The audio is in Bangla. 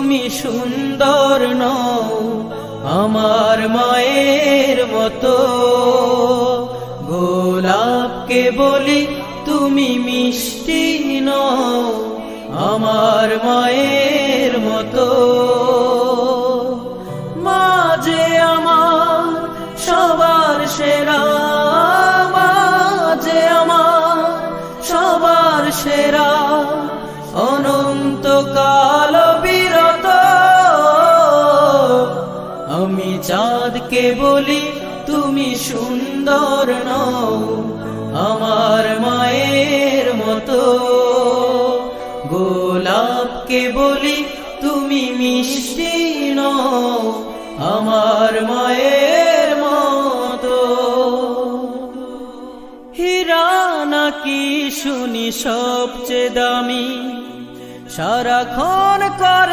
তুমি সুন্দর নও আমার মায়ের মতো। গোলাপকে বলি তুমি মিষ্টি নও আমার মায়ের মতো। মা যে আমার সবার সেরা, মা যে আমার সবার সেরা, অনন্তকাল বিরত। আমি চাঁদকে বলি তুমি সুন্দর নও আমার মায়ের মতো। গোলাপকে বলি তুমি মিষ্টি নও আমার মায়ের মতো। হীরা নাকি শুনি সবচেয়ে দামি, সারাক্ষণ করে